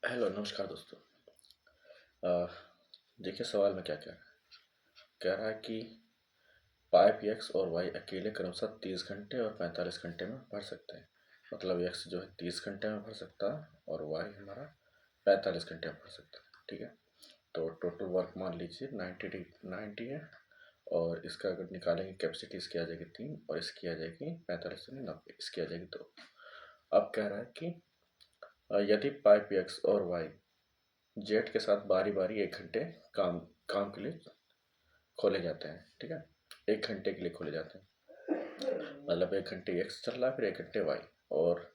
Hello नमस्कार दोस्तों। अ, देखिए सवाल में क्या कह रहा है कि पाइप एक्स और वाई अकेले क्रमशः 30 घंटे और 45 घंटे में भर सकते हैं। मतलब एक्स जो है 30 घंटे में भर सकता है और वाई हमारा 45 घंटे में भर सकता है। ठीक है, तो टोटल वर्क मान लीजिए 90 है और इसका अगर निकालेंगे कैपेसिटी इसकी आ जाएगी 3 और इसकी आ जाएगी 45 यानी 90, इसकी आ जाएगी 2। अब कह रहा है कि यदि पाइप एक्स और वाई जेट के साथ बारी बारी 1 घंटे काम काम के लिए खोले जाते हैं। ठीक है, 1 घंटे के लिए खोले जाते हैं। मतलब 1 घंटे एक्स चल रहा है, फिर 1 घंटे वाई। और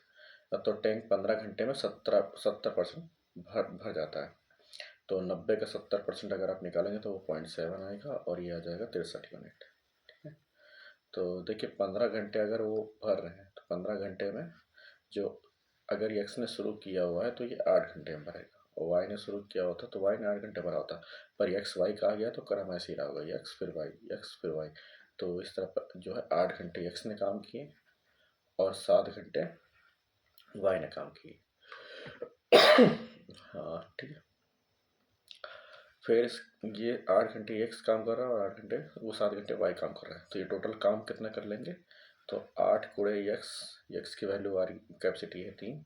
तो टैंक 15 घंटे में 70% भर जाता है। तो 90 का 70% अगर आप निकालेंगे तो वो 0.7 आएगा और ये आ जाएगा 63 यूनिट। ठीक है, तो देखिए 15 घंटे अगर वो भर रहे हैं तो 15 घंटे में जो अगर एक्स ने शुरू किया हुआ है तो ये 8 घंटे में भरेगा, और वाई ने शुरू किया होता तो वाई ने 8 घंटे भरा होता। पर एक्स वाई का आ गया तो क्रम ऐसे ही रहा होगा, एक्स फिर वाई, एक्स फिर वाई। तो इस तरह जो है 8 घंटे एक्स ने काम किए और 7 घंटे वाई ने काम किए। हाँ ठीक है, फिर ये 8 घंटे एक्स काम कर रहा है और 8 घंटे वो 7 घंटे वाई काम कर रहा है। तो ये टोटल काम कितना कर लेंगे, तो 8 × एक्स की वैल्यू आ रही, कैपेसिटी है 3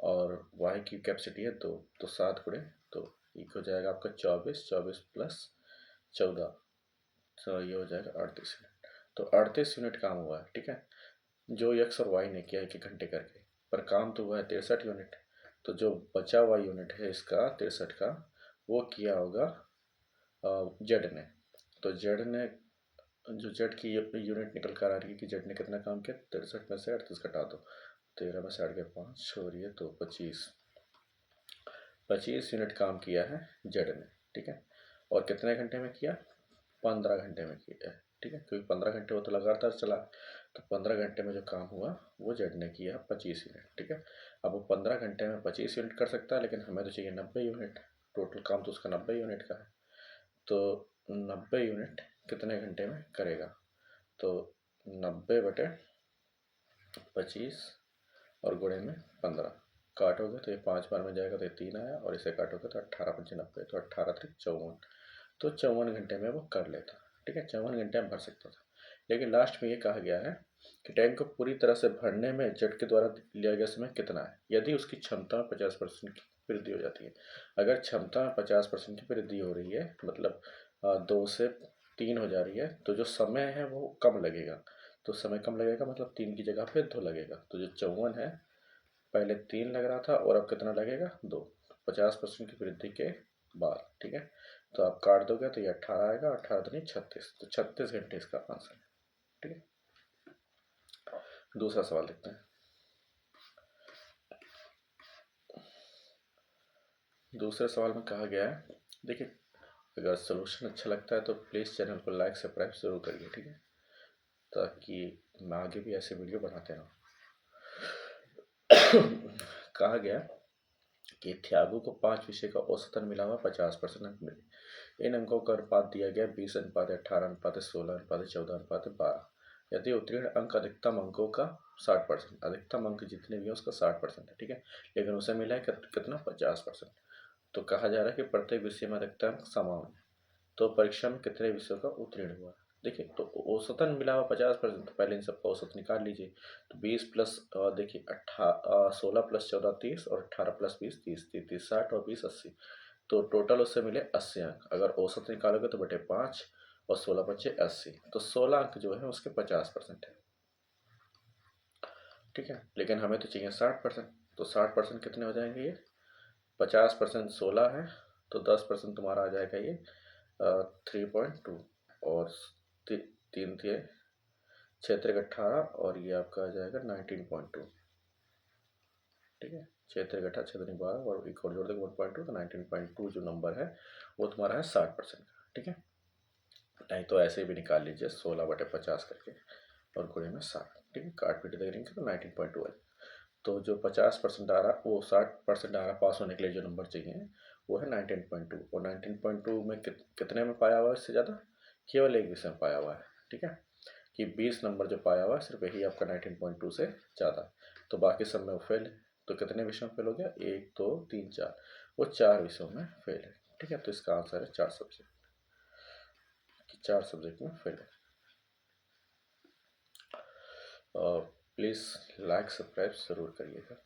और वाई की कैपेसिटी है 2, तो 7 × 2 एक हो जाएगा आपका 24, 24 + 14, तो ये हो जाएगा 38 यूनिट। तो 38 यूनिट काम हुआ है। ठीक है, जो एक्स और वाई ने किया 1 1 घंटे करके, पर काम तो हुआ है 63 यूनिट। तो जो बचा हुआ यूनिट है इसका 63 का, वो किया होगा जेड ने। तो जेड ने, जो जेड की यूनिट निकल कर आ रही है कि जेड ने कितना काम किया, 63 में से 38 घटा दो, 13 में से 8 गए 5 और ये तो 25 यूनिट काम किया है जेड ने। ठीक है, और कितने घंटे में किया, 15 घंटे में किया है। ठीक है, क्योंकि 15 घंटे वो तो लगातार चला, तो 15 घंटे में जो काम हुआ वो जेड ने किया 25 यूनिट। ठीक है, अब वो 15 घंटे में 25 यूनिट कर सकता है, लेकिन हमें तो चाहिए 90 यूनिट। टोटल काम तो उसका 90 यूनिट का है। तो 90 यूनिट कितने घंटे में करेगा, तो 90/25 और गुणे में 15, काटोगे तो ये 5 बार में जाएगा तो ये 3 आया, और इसे काटोगे तो 18×5 = 90, तो 18×3 = 54। तो 54 घंटे में वो कर लेता। ठीक है, 54 घंटे में भर सकता था। लेकिन लास्ट में ये कहा गया है कि टैंक को पूरी तरह से भरने में जेट के द्वारा लिया गया समय कितना है, यदि उसकी क्षमता में 50% की वृद्धि हो जाती है। अगर क्षमता में 50% की वृद्धि हो रही है, मतलब 2 से 3 हो जा रही है, तो जो समय है वो कम लगेगा। तो समय कम लगेगा मतलब 3 की जगह पे 2 लगेगा। तो जो 54 है, पहले 3 लग रहा था और अब कितना लगेगा, 2। 50% की वृद्धि के बाद। ठीक है, तो आप काट दोगे तो ये 18 आएगा, 18 दूनी 36, तो 36 घंटे इसका आंसर है। ठीक है, दूसरा सवाल देखते हैं। दूसरे सवाल में कहा गया है, देखिए अगर सोल्यूशन अच्छा लगता है तो प्लीज़ चैनल को लाइक सब्सक्राइब जरूर करिए। ठीक है, ताकि मैं आगे भी ऐसे वीडियो बनाते रहूँ। कहा गया कि त्यागू को 5 विषय का औसतन मिला हुआ 50% अंक मिले। इन अंकों का अनुपात दिया गया 20:18:16:16:14:14 यदि उत्तीर्ण अंक अधिकतम अंकों का 60%, अधिकतम अंक जितने भी हैं उसका 60% है। ठीक है, लेकिन उसे मिला है कितना, 50%। तो कहा जा रहा है कि प्रत्येक विषय में अधिकतम अंक समान है, तो परीक्षा में कितने विषयों का उत्तीर्ण हुआ। देखिए, तो औसतन मिला हुआ 50%, तो पहले इन सबका औसत निकाल लीजिए। तो 20 प्लस देखिए 16 + 14 30 और 18 + 20 30, 30 60 और 20 80। तो टोटल उससे मिले 80 अंक। अगर औसत निकालोगे तो बटे 5 और 16 बचे 80, तो 16 अंक जो है उसके 50% है। ठीक है, लेकिन हमें तो चाहिए 60%। तो 60% कितने हो जाएंगे, ये 50% 16 है, तो 10% तुम्हारा आ जाएगा ये 3.2, और 3 क्षेत्र 18 और ये आपका आ जाएगा 19.2। ठीक है, क्षेत्र 18 क्षेत्र 12 और एक और जोड़ देंगे 1.2, तो 19.2 जो नंबर है वो तुम्हारा है 60% का। ठीक है, नहीं तो ऐसे भी निकाल लीजिए 16/50 करके और गुणे में 60। ठीक है, काट पीट देंगे तो 19.2 है। तो जो 50% आ रहा, वो 60% आ रहा, पास होने के लिए जो नंबर चाहिए वो है 19.2। और 19.2 में कितने में पाया हुआ है, इससे ज़्यादा केवल एक विषय में पाया हुआ है। ठीक है, कि 20 नंबर जो पाया हुआ है सिर्फ यही आपका 19.2 से ज़्यादा, तो बाकी सब में वो फेल है। तो कितने विषयों में फेल हो गया? 1 2 3 4, वो 4 विषयों में फेल है। ठीक है, तो इसका आंसर है 4 सब्जेक्ट, 4 सब्जेक्ट में फेल है। प्लीज़ लाइक सब्सक्राइब ज़रूर करिएगा।